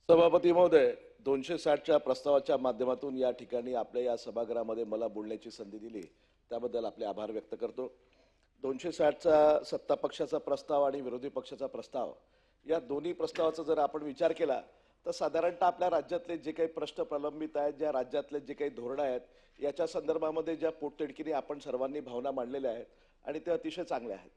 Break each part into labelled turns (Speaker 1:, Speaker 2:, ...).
Speaker 1: सभापती महोदय, 260च्या प्रस्तावाच्या माध्यमातून या ठिकाणी आपल्या या सभागृहामध्ये मला बोलण्याची संधी दिली त्याबद्दल आपले आभार व्यक्त करतो। 260चा सत्ता पक्षाचा प्रस्ताव आणि विरोधी पक्षाचा प्रस्ताव या दोन्ही प्रस्तावाचा जर आपण विचार केला तर साधारणतः आपल्या राज्यातले जे काही प्रश्न प्रलंबित आहेत, ज्या राज्यातले जे काही धोरणं आहेत याच्या संदर्भामध्ये ज्या पोटतिडकीने आपण सर्वांनी भावना मांडलेल्या आहेत आणि ते अतिशय चांगले आहेत।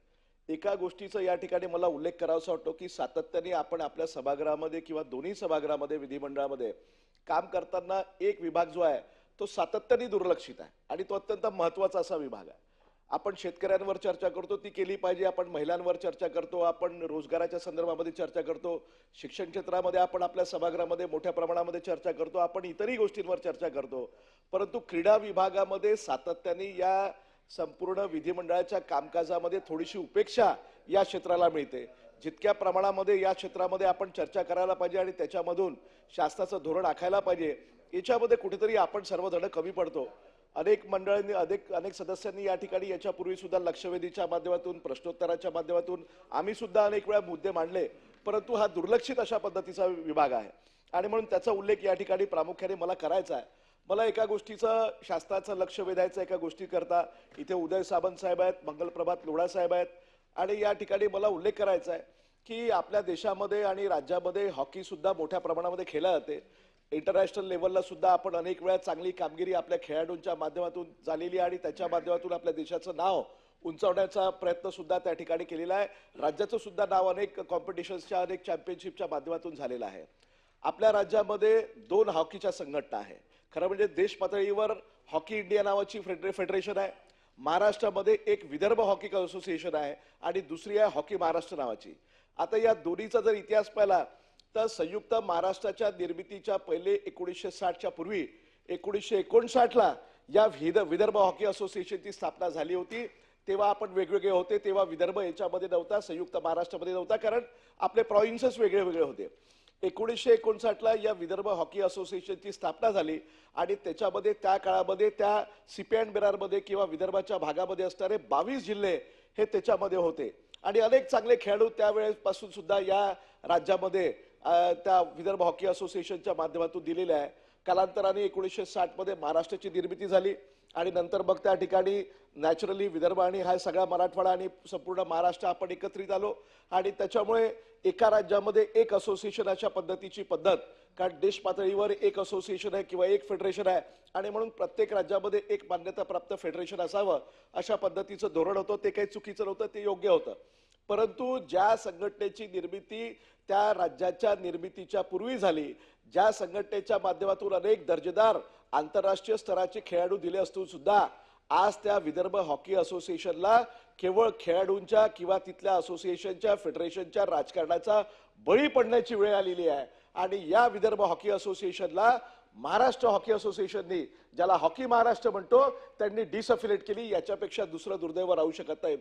Speaker 1: एका गोष्टीचा या ठिकाणी मला उल्लेख करावासा वाटतो की सातत्याने आपण आपल्या सभागृहामध्ये किंवा दोन्ही सभागृहामध्ये विधिमंडळामध्ये काम करताना एक विभाग जो आहे तो सातत्याने दुर्लक्षित आहे आणि तो अत्यंत महत्त्वाचा असा विभाग आहे। आपण शेतकऱ्यांवर चर्चा करतो ती केली पाहिजे, आपण महिलांवर चर्चा करतो, आपण रोजगाराच्या संदर्भामध्ये चर्चा करतो, शिक्षण क्षेत्रामध्ये आपण आपल्या सभागृहामध्ये मोठ्या प्रमाणामध्ये चर्चा करतो, आपण इतरही गोष्टींवर चर्चा करतो, परंतु क्रीडा विभागामध्ये सातत्याने या संपूर्ण विधिमंडळाच्या कामकाजामध्ये थोडीशी उपेक्षा या क्षेत्राला मिळते। जितक्या प्रमाणामध्ये या क्षेत्रामध्ये आपण चर्चा करायला पाहिजे आणि त्याच्यामधून शासनाचं धोरण आखायला पाहिजे याच्यामध्ये कुठेतरी आपण सर्वजण कमी पडतो। अनेक मंडळांनी अनेक सदस्यांनी या ठिकाणी याच्यापूर्वी सुद्धा लक्षवेधीच्या माध्यमातून प्रश्नोत्तराच्या माध्यमातून आम्ही सुद्धा अनेक वेळा मुद्दे मांडले, परंतु हा दुर्लक्षित अशा पद्धतीचा विभाग आहे आणि म्हणून त्याचा उल्लेख या ठिकाणी प्रामुख्याने मला करायचा आहे। मला एका गोष्टीचं शासनाचं लक्ष वेधायचं एका गोष्टी करता इथे उदय सामंत साहेब आहेत, मंगलप्रभात लोढा साहेब आहेत आणि या ठिकाणी मला उल्लेख करायचा आहे की आपल्या देशामध्ये आणि राज्यामध्ये हॉकी सुद्धा मोठ्या प्रमाणामध्ये खेळला जाते। इंटरनॅशनल लेवलला सुद्धा आपण अनेक वेळा चांगली कामगिरी आपल्या खेळाडूंच्या माध्यमातून झालेली आणि त्याच्या माध्यमातून आपल्या देशाचं नाव उंचावण्याचा प्रयत्न सुद्धा त्या ठिकाणी केलेला आहे। राज्याचं सुद्धा नाव अनेक कॉम्पिटिशन्सच्या अनेक चॅम्पियनशिपच्या माध्यमातून झालेलं आहे। आपल्या राज्यामध्ये 2 हॉकीच्या संघटना आहे। खरं म्हणजे देश पातळीवर हॉकी इंडिया नावाची फेडरेशन आहे, महाराष्ट्रामध्ये एक विदर्भ हॉकी असोसिएशन आहे आणि दुसरी आहे हॉकी महाराष्ट्र नावाची। आता या दोन्हीचा जर इतिहास पाहिला तर संयुक्त महाराष्ट्राच्या निर्मितीच्या पहिले 1960च्या पूर्वी 1959ला या विदर्भ हॉकी असोसिएशनची स्थापना झाली होती। तेव्हा आपण वेगवेगळे होते, तेव्हा विदर्भ याच्यामध्ये नव्हता, संयुक्त महाराष्ट्रामध्ये नव्हता, कारण आपले प्रोव्हिन्सेस वेगळे वेगळे होते। 1959ला या विदर्भ हॉकी असोसिएशनची स्थापना झाली आणि त्याच्यामध्ये त्या काळामध्ये त्या सीपी अँड बेरारमध्ये किंवा विदर्भाच्या भागामध्ये असणारे 22 जिल्हे हे त्याच्यामध्ये होते आणि अनेक चांगले खेळाडू त्यावेळेपासून सुद्धा या राज्यामध्ये त्या विदर्भ हॉकी असोसिएशनच्या माध्यमातून दिलेले आहे। कालांतराने 1960 मध्ये महाराष्ट्राची निर्मिती झाली आणि नंतर मग त्या ठिकाणी नॅचरली विदर्भ आणि हा सगळा मराठवाडा आणि संपूर्ण महाराष्ट्र आपण एकत्रित आलो आणि त्याच्यामुळे एका राज्यामध्ये एक असोसिएशन अशा पद्धतीची पद्धत, कारण देश पातळीवर एक असोसिएशन आहे किंवा एक फेडरेशन आहे आणि म्हणून प्रत्येक राज्यामध्ये एक मान्यताप्राप्त फेडरेशन असावं अशा पद्धतीचं धोरण होतं। ते काही चुकीचं नव्हतं, ते योग्य होतं, परंतु ज्या संघटनेची निर्मिती त्या राज्याच्या निर्मितीच्या पूर्वी झाली, ज्या संघटनेच्या माध्यमातून अनेक दर्जेदार आंतरराष्ट्रीय स्तराचे खेळाडू दिले असून सुद्धा आज त्या विदर्भ हॉकी असोसिएशनला केवळ खेळाडूंच्या किंवा तिथल्या असोसिएशनच्या फेडरेशनच्या राजकारणाचा बळी पडण्याची वेळ आलेली आहे आणि या विदर्भ हॉकी असोसिएशनला महाराष्ट्र हॉकी असोसिएशननी, ज्याला हॉकी महाराष्ट्र म्हणतो, त्यांनी डिसअफिलिएट केली। याच्यापेक्षा दुसरं दुर्दैव राहू शकत नाही।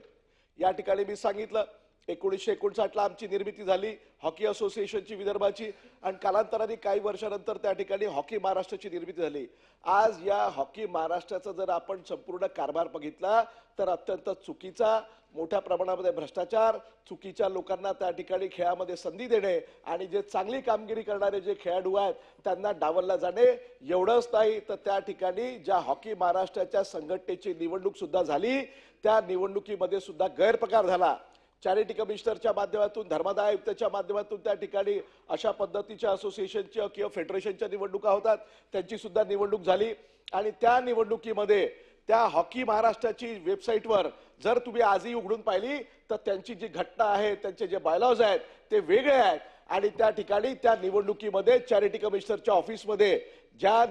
Speaker 1: या ठिकाणी मी सांगितलं 1959ला आमची निर्मिती झाली हॉकी असोसिएशनची विदर्भाची आणि कालांतराने काही वर्षानंतर त्या ठिकाणी हॉकी महाराष्ट्राची निर्मिती झाली। आज या हॉकी महाराष्ट्राचा जर आपण संपूर्ण कारभार बघितला तर अत्यंत चुकीचा, मोठ्या प्रमाणामध्ये भ्रष्टाचार, चुकीच्या लोकांना त्या ठिकाणी खेळामध्ये संधी देणे आणि जे चांगली कामगिरी करणारे जे खेळाडू आहेत त्यांना डावलला जाणे एवढंच नाही तर त्या ठिकाणी ज्या हॉकी महाराष्ट्राच्या संघटनेची निवडणूक सुद्धा झाली त्या निवडणुकीमध्ये सुद्धा गैरप्रकार झाला। चॅरिटी कमिशनरच्या माध्यमातून, धर्मादाय आयुक्ताच्या माध्यमातून त्या ठिकाणी अशा पद्धतीच्या असोसिएशनच्या किंवा फेडरेशनच्या निवडणुका होतात, त्यांची सुद्धा निवडणूक झाली आणि त्या निवडणुकीमध्ये त्या हॉकी महाराष्ट्राची वेबसाईटवर जर तुम्ही आजही उघडून पाहिली तर त्यांची जी घटना आहे, त्यांचे जे बायलॉज आहेत ते वेगळे आहेत आणि त्या ठिकाणी त्या निवडणुकीमध्ये चॅरिटी कमिशनरच्या ऑफिसमध्ये ज्या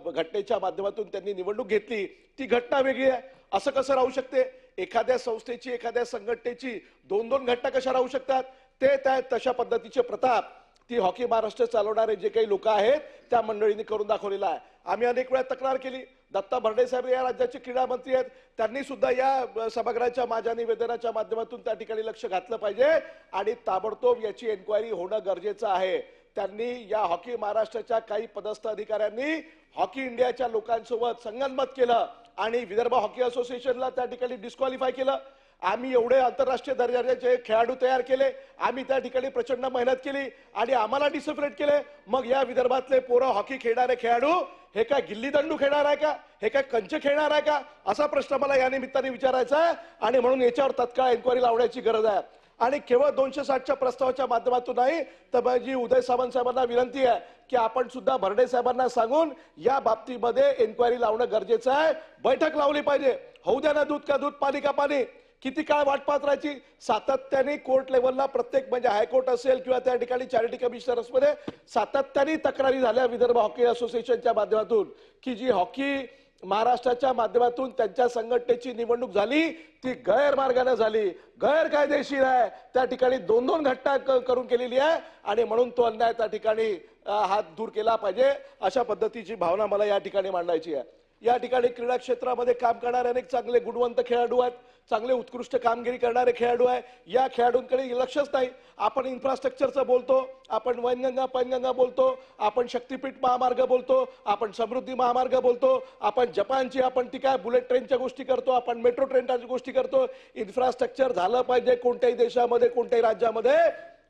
Speaker 1: घटनेच्या माध्यमातून त्यांनी निवडणूक घेतली ती घटना वेगळी आहे। असं कसं राहू शकते? एखाद्या संस्थेची, एखाद्या संघटनेची 2-2 घटना कशा राहू शकतात? ते त्या तशा पद्धतीचे प्रताप ती हॉकी महाराष्ट्र चालवणारे जे काही लोक आहेत त्या मंडळींनी करून दाखवलेला आहे। आम्ही अनेक वेळा तक्रार केली, दत्ता भरणे साहेब या राज्याचे क्रीडा मंत्री आहेत, त्यांनी सुद्धा या सभागृहाच्या माझ्या निवेदनाच्या माध्यमातून त्या ठिकाणी लक्ष घातलं पाहिजे आणि ताबडतोब याची एन्क्वायरी होणं गरजेचं आहे। त्यांनी या हॉकी महाराष्ट्राच्या काही पदस्थ अधिकाऱ्यांनी हॉकी इंडियाच्या लोकांसोबत संगनमत केलं आणि विदर्भ हॉकी असोसिएशनला त्या ठिकाणी डिस्क्वालिफाय केलं आम्ही एवढे आंतरराष्ट्रीय दर्जाचे खेळाडू तयार केले, आम्ही त्या ठिकाणी प्रचंड मेहनत केली आणि आम्हाला डिसिप्लिन केले. मग या विदर्भातले पोरं हॉकी खेळणारे खेळाडू हे काय गिल्ली दंडू खेळणार आहे का, हे काय कंच खेळणार आहे का, असा प्रश्न मला या निमित्ताने विचारायचा आहे. आणि म्हणून याच्यावर तत्काळ एन्क्वायरी लावण्याची गरज आहे. आणि केवळ 260च्या प्रस्तावाच्या माध्यमातून नाही तर माझी उदय सामंत साहेबांना विनंती आहे की आपण सुद्धा भरडे साहेबांना सांगून या बाबतीमध्ये एन्क्वायरी लावणं गरजेचं आहे. बैठक लावली पाहिजे. होऊ द्या ना दूध का दूध पाणी का पाणी. किती काळ वाट पाहत राहायची. सातत्याने कोर्ट लेवलला प्रत्येक म्हणजे हायकोर्ट असेल किंवा त्या ठिकाणी चॅरिटी कमिशनर्समध्ये सातत्याने तक्रारी झाल्या विदर्भ हॉकी असोसिएशनच्या माध्यमातून की जी हॉकी महाराष्ट्राच्या माध्यमातून त्यांच्या संघटनेची निवडणूक झाली ती गैरमार्गाने झाली, गैरकायदेशीर आहे. त्या ठिकाणी 2-2 घटना करून केलेली आहे आणि म्हणून तो अन्याय त्या ठिकाणी हात दूर केला पाहिजे. अशा पद्धतीची भावना मला या ठिकाणी मांडायची आहे. या ठिकाणी क्रीडा क्षेत्रामध्ये काम करणारे अनेक चांगले गुणवंत खेळाडू आहेत, चांगले उत्कृष्ट कामगिरी करणारे खेळाडू आहे. या खेळाडूंकडे लक्षच नाही. आपण इन्फ्रास्ट्रक्चरचं बोलतो, आपण वैनगंगा पैनगंगा बोलतो, आपण शक्तीपीठ महामार्ग बोलतो, आपण समृद्धी महामार्ग बोलतो, आपण जपानची आपण ती काय बुलेट ट्रेनच्या गोष्टी करतो, आपण मेट्रो ट्रेनच्या गोष्टी करतो. इन्फ्रास्ट्रक्चर झालं पाहिजे कोणत्याही देशामध्ये कोणत्याही राज्यामध्ये,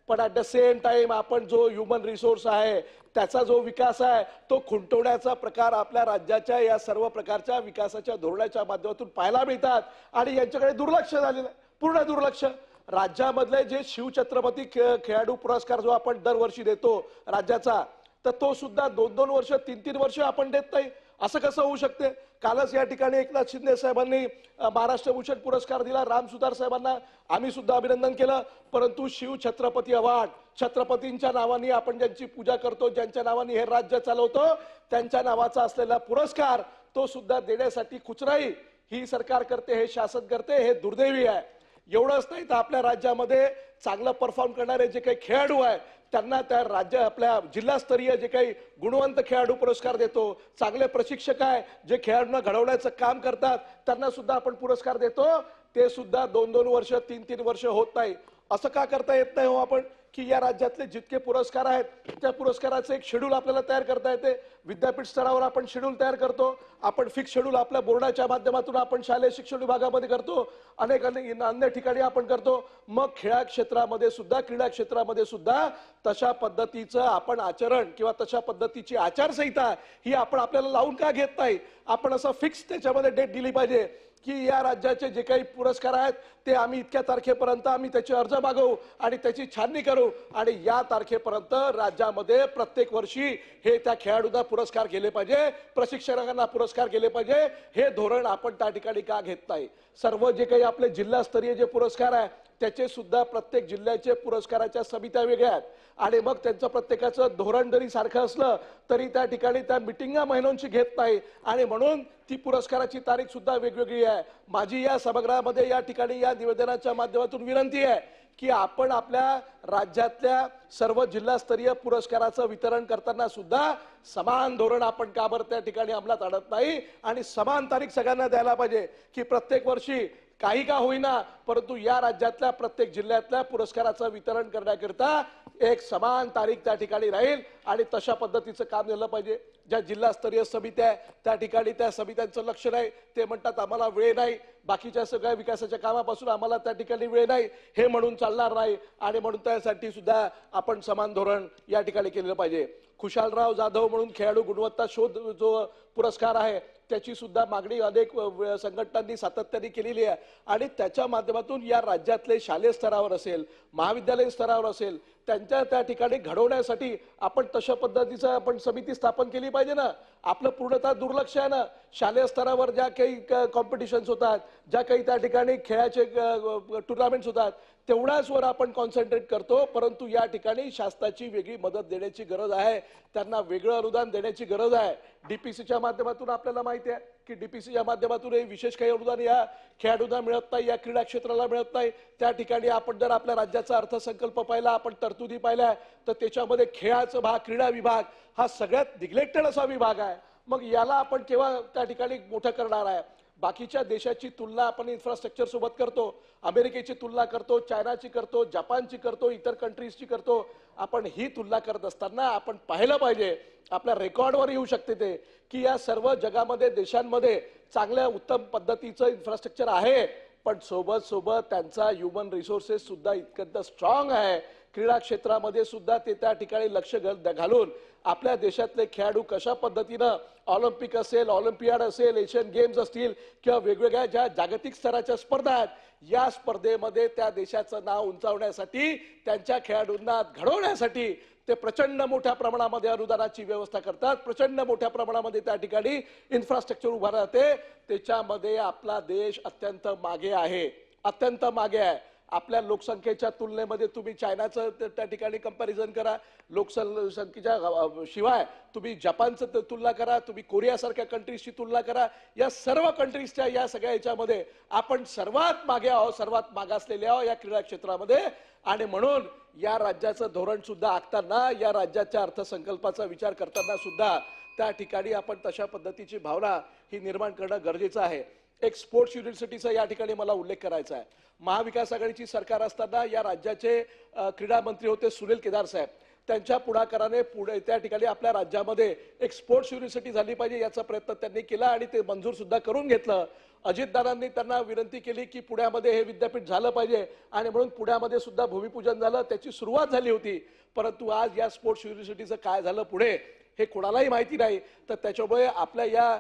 Speaker 1: पण ॲट द सेम टाइम आपण जो ह्युमन रिसोर्स आहे त्याचा जो विकास आहे तो खुंटवण्याचा प्रकार आपल्या राज्याच्या या सर्व प्रकारच्या विकासाच्या धोरणाच्या माध्यमातून पाहायला मिळतात. आणि यांच्याकडे दुर्लक्ष झालेलं आहे, पूर्ण दुर्लक्ष. राज्यामधले जे शिवछत्रपती खेळाडू पुरस्कार जो आपण दरवर्षी देतो राज्याचा, तर तो सुद्धा 2-2 वर्ष 3-3 वर्ष आपण देत नाही. असं कसं होऊ शकते. कालच या ठिकाणी एकनाथ शिंदे साहेबांनी महाराष्ट्र भूषण पुरस्कार दिला. राम सुतार साहेबांना आम्ही सुद्धा अभिनंदन केलं. परंतु शिव छत्रपती अवॉर्ड, छत्रपतींच्या नावाने आपण ज्यांची पूजा करतो, ज्यांच्या नावाने हे राज्य चालवतो, त्यांच्या नावाचा असलेला पुरस्कार तो सुद्धा देण्यासाठी कुचराई ही सरकार करते, हे शासन करते, हे दुर्दैवी आहे. एवढंच नाही तर आपल्या राज्यामध्ये चांगलं परफॉर्म करणारे जे काही खेळाडू आहेत त्यांना त्या राज्य आपल्या जिल्हास्तरीय जे काही गुणवंत खेळाडू पुरस्कार देतो, चांगले प्रशिक्षक आहे जे खेळाडूंना घडवण्याचं काम करतात त्यांना सुद्धा आपण पुरस्कार देतो. ते सुद्धा 2-2 वर्ष 3-3 वर्ष होत नाही. असं का करता येत नाही हो आपण की या राज्यातले जितके पुरस्कार आहेत त्या पुरस्काराचं एक शेड्यूल आपल्याला तयार करता येते. विद्यापीठ स्तरावर आपण शेड्यूल तयार करतो, आपण फिक्स शेड्यूल आपल्या बोर्डाच्या माध्यमातून आपण शालेय शिक्षण विभागामध्ये करतो, अनेक अन्य ठिकाणी आपण करतो. मग खेळा क्षेत्रामध्ये सुद्धा क्रीडा क्षेत्रामध्ये सुद्धा तशा पद्धतीचं आपण आचरण किंवा तशा पद्धतीची आचारसंहिता ही आपण आपल्याला लावून का घेत नाही. आपण असं फिक्स त्याच्यामध्ये डेट दिली पाहिजे की या राज्याचे जे काही पुरस्कार आहेत ते आम्ही इतक्या तारखेपर्यंत आम्ही त्याचे अर्ज मागवू आणि त्याची छाननी करू आणि या तारखेपर्यंत राज्यामध्ये प्रत्येक वर्षी हे त्या खेळाडूंना पुरस्कार केले पाहिजे, प्रशिक्षकांना पुरस्कार केले पाहिजे. हे धोरण आपण त्या ठिकाणी का घेत नाही. सर्व जे काही आपले जिल्हास्तरीय जे पुरस्कार आहे त्याचे सुद्धा प्रत्येक जिल्ह्याचे पुरस्काराच्या समित्या वेगळ्या आहेत आणि मग त्यांचं प्रत्येकाचं धोरण जरी सारखं असलं तरी त्या ठिकाणी त्या मिटिंगा महिन्यांची घेत नाही आणि म्हणून ती पुरस्काराची तारीख सुद्धा वेगवेगळी आहे. माझी या सभागृहामध्ये या ठिकाणी या निवेदनाच्या माध्यमातून विनंती आहे की आपण आपल्या राज्यातल्या सर्व जिल्हास्तरीय पुरस्काराचं वितरण करताना सुद्धा समान धोरण आपण का बरं त्या ठिकाणी अंमलात आणत नाही आणि समान तारीख सगळ्यांना द्यायला पाहिजे की प्रत्येक वर्षी काही का होईना परंतु या राज्यातल्या प्रत्येक जिल्ह्यातल्या पुरस्काराचं वितरण करण्याकरिता एक समान तारीख त्या ठिकाणी राहील आणि तशा पद्धतीचं काम झालं पाहिजे. ज्या जिल्हास्तरीय समित्या आहे त्या ठिकाणी त्या समित्यांचं लक्ष नाही, ते म्हणतात आम्हाला वेळ नाही, बाकीच्या सगळ्या विकासाच्या कामापासून आम्हाला त्या ठिकाणी वेळ नाही, हे म्हणून चालणार नाही आणि म्हणून त्यासाठी सुद्धा आपण समान धोरण या ठिकाणी केलेलं पाहिजे. खुशालराव जाधव म्हणून खेळाडू गुणवत्ता शोध जो पुरस्कार आहे त्याची सुद्धा मागणी अनेक संघटनांनी सातत्याने केलेली आहे आणि त्याच्या माध्यमातून या राज्यातले शालेय स्तरावर असेल महाविद्यालयीन स्तरावर असेल त्यांच्या त्या ठिकाणी घडवण्यासाठी आपण तशा पद्धतीचं आपण समिती स्थापन केली पाहिजे ना. आपलं पूर्णतः दुर्लक्ष आहे ना. शालेय स्तरावर ज्या काही कॉम्पिटिशन्स होतात, ज्या काही त्या ठिकाणी खेळाचे टुर्नामेंट्स होतात तेवढ्याच वर आपण कॉन्सन्ट्रेट करतो, परंतु या ठिकाणी शासनाची वेगळी मदत देण्याची गरज आहे, त्यांना वेगळं अनुदान देण्याची गरज आहे. डीपीसीच्या माध्यमातून आपल्याला माहिती आहे की डीपीसीच्या माध्यमातून विशेष काही अनुदान या खेळाडूंना मिळत नाही, या क्रीडा क्षेत्राला मिळत नाही. त्या ठिकाणी आपण जर आपल्या राज्याचा अर्थसंकल्प पाहिला, आपण तरतुदी पाहिल्या तर त्याच्यामध्ये खेळाचा भाग, क्रीडा विभाग हा सगळ्यात निग्लेक्टेड असा विभाग आहे. मग याला आपण केव्हा त्या ठिकाणी मोठं करणार आहे. बाकीच्या देशाची तुलना आपण इन्फ्रास्ट्रक्चर सोबत करतो, अमेरिकेची तुलना करतो, चायनाची करतो, जपानची करतो, इतर कंट्रीजची करतो. आपण ही तुलना करत असताना आपण पाहिलं पाहिजे, आपल्या रेकॉर्डवर येऊ शकते ते की या सर्व जगामध्ये देशांमध्ये चांगल्या उत्तम पद्धतीचं इन्फ्रास्ट्रक्चर आहे, पण सोबत सोबत त्यांचा ह्युमन रिसोर्सेस सुद्धा इतकं स्ट्रॉंग आहे, क्रीडा क्षेत्रामध्ये सुद्धा ते त्या ठिकाणी लक्ष घालून आपल्या देशातले खेळाडू कशा पद्धतीनं ऑलिम्पिक असेल, ऑलिम्पियाड असेल, एशियन गेम्स असतील किंवा वेगवेगळ्या ज्या जागतिक स्तराच्या स्पर्धा आहेत, या स्पर्धेमध्ये त्या देशाचं नाव उंचावण्यासाठी, त्यांच्या खेळाडूंना घडवण्यासाठी ते प्रचंड मोठ्या प्रमाणामध्ये अनुदानाची व्यवस्था करतात, प्रचंड मोठ्या प्रमाणामध्ये त्या ठिकाणी इन्फ्रास्ट्रक्चर उभा राहते. त्याच्यामध्ये आपला देश अत्यंत मागे आहे, अत्यंत मागे आहे. आपल्या लोकसंख्येच्या तुलनेमध्ये तुम्ही चायनाचं त्या ठिकाणी कंपॅरिझन करा, लोकसंख्येच्या शिवाय तुम्ही जपानचं तुलना करा, तुम्ही कोरियासारख्या कंट्रीजची तुलना करा. या सर्व कंट्रीजच्या या सगळ्या याच्यामध्ये आपण सर्वात मागे आहोत, सर्वात मागासलेले आहोत या क्रीडा क्षेत्रामध्ये. आणि म्हणून या राज्याचं धोरण सुद्धा आखताना, या राज्याच्या अर्थसंकल्पाचा विचार करताना सुद्धा त्या ठिकाणी आपण तशा पद्धतीची भावना ही निर्माण करणं गरजेचं आहे. एक स्पोर्ट्स युनिव्हर्सिटीचा या ठिकाणी मला उल्लेख करायचा आहे. महाविकास आघाडीची सरकार असताना या राज्याचे क्रीडा मंत्री होते सुनील केदार साहेब. त्यांच्या पुढाकाराने पुढे त्या ठिकाणी आपल्या राज्यामध्ये एक स्पोर्ट्स युनिव्हर्सिटी झाली पाहिजे याचा प्रयत्न त्यांनी केला आणि ते मंजूर सुद्धा करून घेतलं. अजितदादांनी त्यांना विनंती केली की पुण्यामध्ये हे विद्यापीठ झालं पाहिजे आणि म्हणून पुण्यामध्ये सुद्धा भूमिपूजन झालं, त्याची सुरुवात झाली होती. परंतु आज या स्पोर्ट्स युनिव्हर्सिटीचं काय झालं पुढे हे कोणालाही माहिती नाही. तर त्याच्यामुळे आपल्या या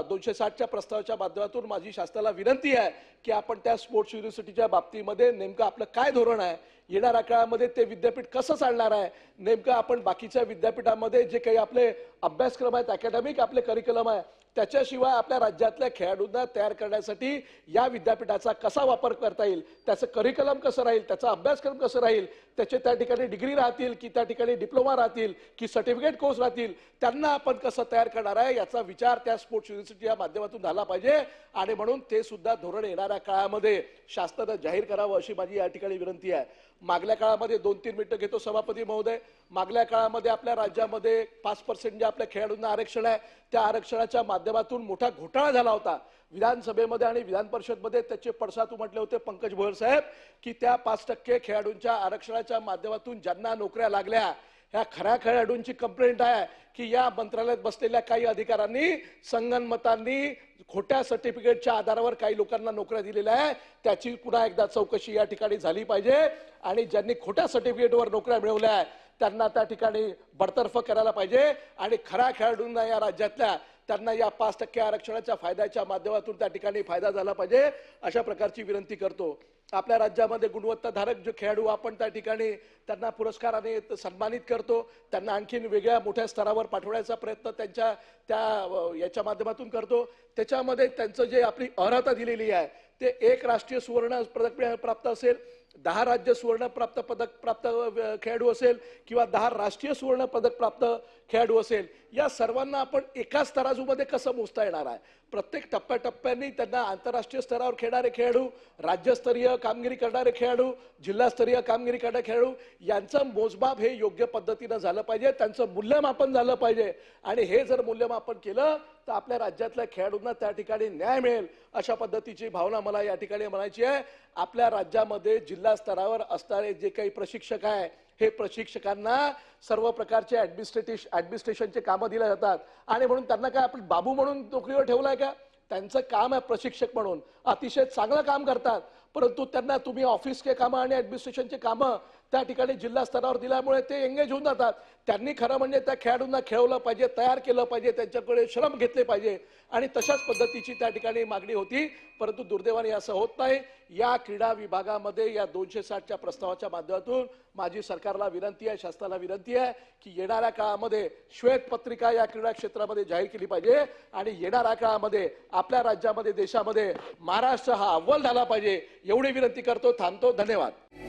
Speaker 1: 260च्या प्रस्तावाच्या माध्यमातून माझी शासनाला विनंती आहे की आपण त्या स्पोर्ट्स युनिव्हर्सिटीच्या बाबतीमध्ये नेमकं आपलं काय धोरण आहे, येणाऱ्या काळामध्ये ते विद्यापीठ कसं चालणार आहे, नेमकं आपण बाकीच्या विद्यापीठामध्ये जे काही आपले अभ्यासक्रम आहेत, अकॅडमिक आपले करिक्युलम आहे, त्याच्याशिवाय आपल्या राज्यातल्या खेळाडूंना तयार करण्यासाठी या विद्यापीठाचा कसा वापर करता येईल, त्याचं करिक्युलम कसं राहील, त्याचा अभ्यासक्रम कसं राहील, त्याचे त्या ठिकाणी डिग्री राहतील की त्या ठिकाणी डिप्लोमा राहतील की सर्टिफिकेट कोर्स राहतील, त्यांना आपण कसं तयार करणार आहे याचा विचार त्या स्पोर्ट्स युनिव्हर्सिटीच्या माध्यमातून झाला पाहिजे. आणि म्हणून ते सुद्धा धोरण येणाऱ्या काळामध्ये शासनानं जाहीर करावं अशी माझी या ठिकाणी विनंती आहे. मागल्या काळामध्ये 2-3 मिनिटं घेतो सभापती महोदय. मागल्या काळामध्ये आपल्या राज्यामध्ये 5% जे आपल्या खेळाडूंना आरक्षण आहे, त्या आरक्षणाच्या माध्यमातून मोठा घोटाळा झाला होता विधानसभेमध्ये आणि विधान परिषदमध्ये. त्याचे पडसाद उमटले होते पंकज भोयर साहेब की त्या 5% खेळाडूंच्या आरक्षणाच्या माध्यमातून ज्यांना नोकऱ्या लागल्या, ह्या खऱ्या खेळाडूंची कंप्लेंट आहे की या मंत्रालयात बसलेल्या काही अधिकाऱ्यांनी संगनमतांनी खोट्या सर्टिफिकेटच्या आधारावर काही लोकांना नोकऱ्या दिलेल्या आहे. त्याची पुन्हा एकदा चौकशी या ठिकाणी झाली पाहिजे आणि ज्यांनी खोट्या सर्टिफिकेटवर नोकऱ्या मिळवल्या आहेत त्यांना त्या ठिकाणी बडतर्फ करायला पाहिजे आणि खऱ्या खेळाडूंना या राज्यातल्या त्यांना या 5% आरक्षणाच्या फायद्याच्या माध्यमातून त्या ठिकाणी फायदा झाला पाहिजे अशा प्रकारची विनंती करतो. आपल्या राज्यामध्ये गुणवत्ताधारक जे खेळाडू आपण त्या ठिकाणी त्यांना पुरस्काराने सन्मानित करतो, त्यांना आणखीन वेगळ्या मोठ्या स्तरावर पाठवण्याचा प्रयत्न त्यांच्या त्या याच्या माध्यमातून करतो. त्याच्यामध्ये त्यांचं जे आपली अर्हता दिलेली आहे ते 1 राष्ट्रीय सुवर्ण पदक प्राप्त असेल, 10 राज्य सुवर्ण पदक प्राप्त खेळाडू असेल किंवा 10 राष्ट्रीय सुवर्ण पदक प्राप्त खेळाडू असेल, या सर्वांना आपण एकाच तराजूमध्ये कसं मोजता येणार आहे. प्रत्येक टप्प्याटप्प्याने त्यांना आंतरराष्ट्रीय स्तरावर खेळणारे खेळाडू, राज्यस्तरीय कामगिरी करणारे खेळाडू, जिल्हास्तरीय कामगिरी करणारे खेळाडू यांचं मोजमाप हे योग्य पद्धतीनं झालं पाहिजे, त्यांचं मूल्यमापन झालं पाहिजे. आणि हे जर मूल्यमापन केलं तर आपल्या राज्यातल्या खेळाडूंना त्या ठिकाणी न्याय मिळेल अशा पद्धतीची भावना मला या ठिकाणी म्हणायची आहे. आपल्या राज्यामध्ये जिल्हा स्तरावर असणारे जे काही प्रशिक्षक आहे, हे प्रशिक्षकांना सर्व प्रकारचे ऍडमिनिस्ट्रेशनचे कामं दिले जातात आणि म्हणून त्यांना काय आपण बाबू म्हणून नोकरीवर ठेवलाय का? त्यांचं काम आहे प्रशिक्षक म्हणून, अतिशय चांगलं काम करतात. परंतु त्यांना तुम्ही ऑफिसचे कामं आणि ऍडमिनिस्ट्रेशनचे कामं त्या ठिकाणी जिल्हा स्तरावर दिल्यामुळे ते एंगेज होऊन जातात. त्यांनी खरं म्हणजे त्या खेळाडूंना खेळवलं पाहिजे, तयार केलं पाहिजे, त्यांच्याकडे श्रम घेतले पाहिजे आणि तशाच पद्धतीची त्या ठिकाणी मागणी होती. परंतु दुर्दैवाने असं होत नाही. या क्रीडा विभागामध्ये या 260च्या प्रस्तावाच्या माध्यमातून माझी सरकारला विनंती आहे, शासनाला विनंती आहे की येणाऱ्या काळामध्ये श्वेतपत्रिका या क्रीडा क्षेत्रामध्ये जाहीर केली पाहिजे आणि येणाऱ्या काळामध्ये आपल्या राज्यामध्ये, देशामध्ये महाराष्ट्र हा अव्वल झाला पाहिजे एवढी विनंती करतो. थांबतो. धन्यवाद.